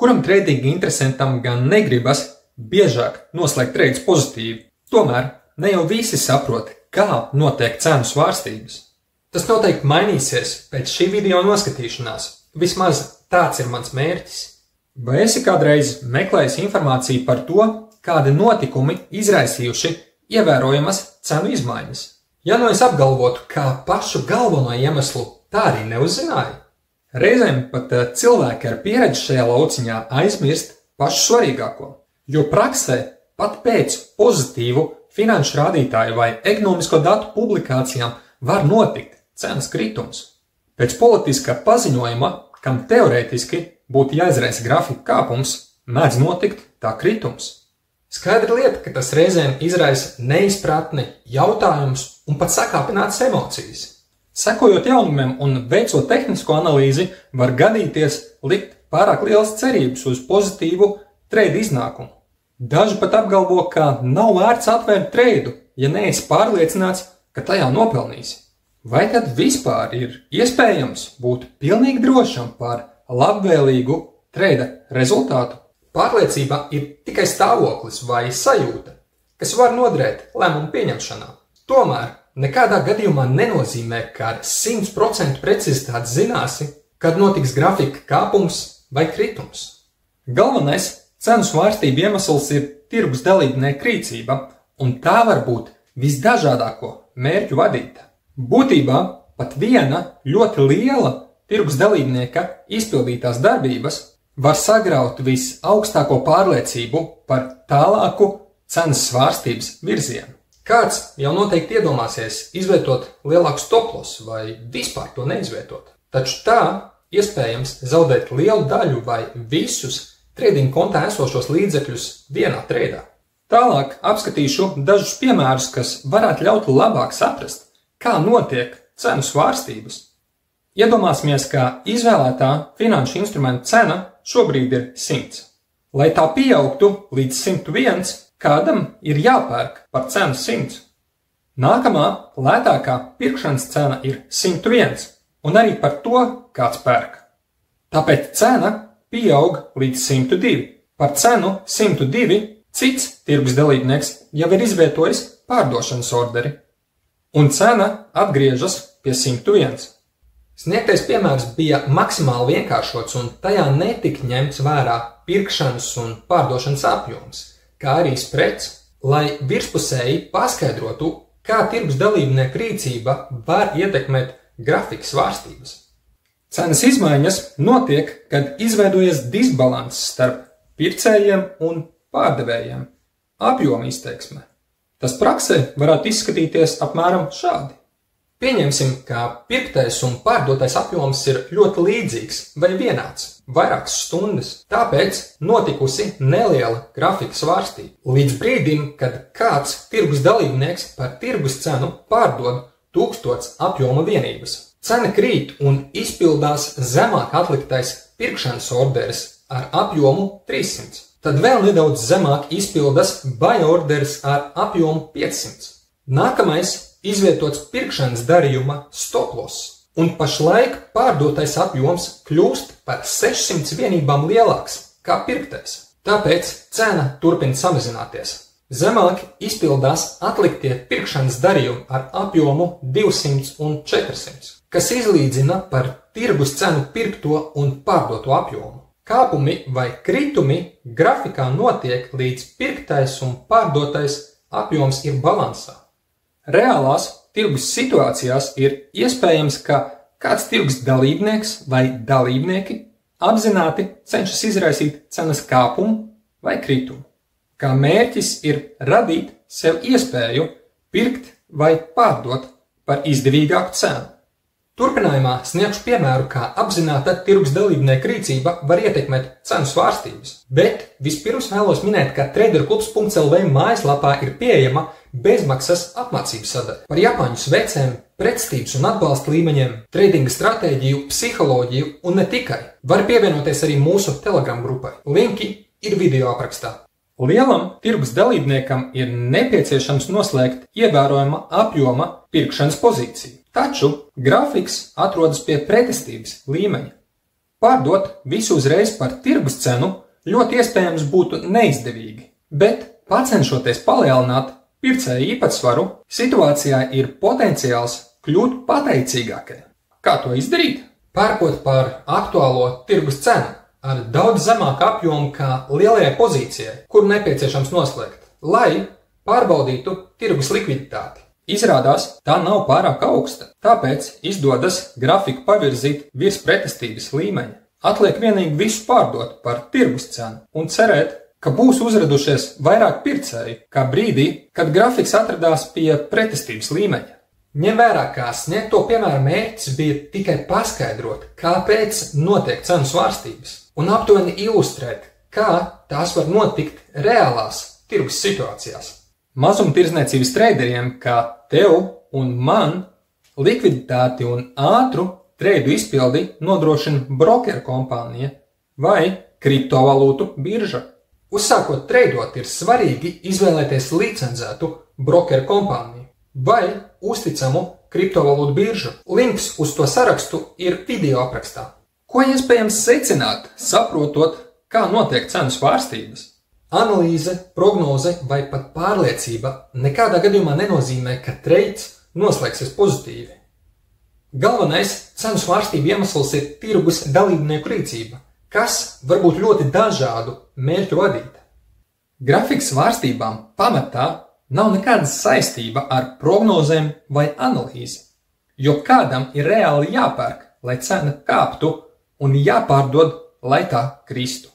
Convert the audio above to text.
Kuram tradinga interesantam gan negribas biežāk noslēgt treidus pozitīvi, tomēr ne jau visi saprot, kā notiek cenu svārstības. Tas noteikti mainīsies pēc šī video noskatīšanās, vismaz tāds ir mans mērķis. Vai esi kādreiz meklējis informāciju par to, kādi notikumi izraisījuši ievērojamas cenu izmaiņas? Ja nu es apgalvotu, kā pašu galveno iemeslu tā arī neuzzināju, reizēm pat cilvēki ar pieredzi šajā lauciņā aizmirst pašu svarīgāko, jo praksē pat pēc pozitīvu finanšu rādītāju vai ekonomisko datu publikācijām var notikt cenas kritums. Pēc politiskā paziņojuma, kam teorētiski būtu jāizraisa grafika kāpums, mēdz notikt tā kritums. Skaidra lieta, ka tas reizēm izraisa neizpratni, jautājumus un pat sakāpinātas emocijas. Sekojot jaunumiem un veicot tehnisko analīzi, var gadīties likt pārāk lielas cerības uz pozitīvu treidu iznākumu. Daži pat apgalvo, ka nav vērts atvērt treidu, ja neesi pārliecināts, ka tajā nopelnīsi. Vai tad vispār ir iespējams būt pilnīgi drošam par labvēlīgu treida rezultātu? Pārliecība ir tikai stāvoklis vai sajūta, kas var noderēt lēmumu pieņemšanā. Tomēr nekādā gadījumā nenozīmē, ka ar 100% precizitāti zināsi, kad notiks grafika kāpums vai kritums. Galvenais cenu svārstību iemesls ir tirgus dalībnieku rīcība, un tā var būt visdažādāko mērķu vadīta. Būtībā pat viena ļoti liela tirgus dalībnieka izpildītās darbības var sagraut visaugstāko pārliecību par tālāku cenas svārstības virzienu. Kāds jau noteikti iedomāsies izvietot lielāku stoplosu vai vispār to neizvietot. Taču tā iespējams zaudēt lielu daļu vai visus trading kontā esošos līdzekļus vienā treidā. Tālāk apskatīšu dažus piemērus, kas varētu ļaut labāk saprast, kā notiek cenu svārstības. Iedomāsimies, ka izvēlētā finanšu instrumenta cena šobrīd ir 100. Lai tā pieaugtu līdz 101, kādam ir jāpērk par cenu 100. Nākamā lētākā pirkšanas cena ir 101, un arī par to kāds pērk. Tāpēc cena pieaug līdz 102. Par cenu 102 cits tirgus dalībnieks jau ir izvietojis pārdošanas orderi, un cena atgriežas pie 101. Sniegtais piemērs bija maksimāli vienkāršots, un tajā netika ņemts vērā pirkšanas un pārdošanas apjoms, kā arī spreds, lai virspusēji paskaidrotu, kā tirgus dalībnieku rīcība var ietekmēt grafikas svārstības. Cenas izmaiņas notiek, kad izveidojas disbalanss starp pircējiem un pārdevējiem, apjoma izteiksme. Tas praksē varētu izskatīties apmēram šādi. Pieņemsim, ka pirktais un pārdotais apjoms ir ļoti līdzīgs vai vienāds, vairākas stundas, tāpēc notikusi neliela grafika svārstība. Līdz brīdim, kad kāds tirgus dalībnieks par tirgus cenu pārdod 1000 apjoma vienības. Cena krīt un izpildās zemāk atliktais pirkšanas orderis ar apjomu 300. Tad vēl nedaudz zemāk izpildas buy orderis ar apjomu 500. Nākamais izvietots pirkšanas darījuma stop loss, un pašlaik pārdotais apjoms kļūst par 600 vienībām lielāks kā pirktais. Tāpēc cena turpina samazināties. Zemāk izpildās atliktie pirkšanas darījumi ar apjomu 200 un 400, kas izlīdzina par tirgus cenu pirkto un pārdoto apjomu. Kāpumi vai kritumi grafikā notiek līdz pirktais un pārdotais apjoms ir balansā. Reālās tirgus situācijās ir iespējams, ka kāds tirgus dalībnieks vai dalībnieki apzināti cenšas izraisīt cenas kāpumu vai kritumu, kā mērķis ir radīt sev iespēju pirkt vai pārdot par izdevīgāku cenu. Turpinājumā sniegšu piemēru, kā apzināta tirgus dalībnieku rīcība var ietekmēt cenu svārstības. Bet vispirms vēlos minēt, ka traderklubs.lv mājaslapā ir pieejama bezmaksas apmācību sadaļa par japāņu svecēm, pretestības un atbalsta līmeņiem, tradinga stratēģiju, psiholoģiju un ne tikai. Var pievienoties arī mūsu Telegram grupai. Linki ir video aprakstā. Lielam tirgus dalībniekam ir nepieciešams noslēgt ievērojama apjoma pirkšanas pozīciju. Taču grafiks atrodas pie pretestības līmeņa. Pārdot visu uzreiz par tirgus cenu ļoti iespējams būtu neizdevīgi, bet pacenšoties palielināt pircēju īpatsvaru, situācijā ir potenciāls kļūt pateicīgākai. Kā to izdarīt? Pērkot par aktuālo tirgus cenu ar daudz zemāku apjomu kā lielajai pozīcijai, kuru nepieciešams noslēgt, lai pārbaudītu tirgus likviditāti. Izrādās, tā nav pārāk augsta, tāpēc izdodas grafiku pavirzīt virs pretestības līmeņa. Atliek vienīgi visu pārdot par tirgus cenu un cerēt, ka būs uzradušies vairāk pircēju, kā brīdī, kad grafiks atradās pie pretestības līmeņa. Ņem vērā, kā sniegto piemēra mērķis bija tikai paskaidrot, kāpēc notiek cenu svārstības, un aptuveni ilustrēt, kā tās var notikt reālās tirgus situācijās. Mazumtirdzniecības treideriem, kā tev un man, likviditāti un ātru treidu izpildi nodrošina brokeru kompānija vai kriptovalūtu birža. Uzsākot treidot, ir svarīgi izvēlēties licencētu brokeru kompāniju vai uzticamu kriptovalūtu biržu. Links uz to sarakstu ir video aprakstā. Ko iespējams secināt, saprotot, kā notiek cenu svārstības? Analīze, prognoze vai pat pārliecība nekādā gadījumā nenozīmē, ka treids noslēgsies pozitīvi. Galvenais cenu svārstību iemesls ir tirgus dalībnieku rīcība, kas var būt ļoti dažādu mērķu vadīta. Grafika svārstībām pamatā nav nekāda saistība ar prognozēm vai analīzi, jo kādam ir reāli jāpērk, lai cena kāptu, un jāpārdod, lai tā kristu.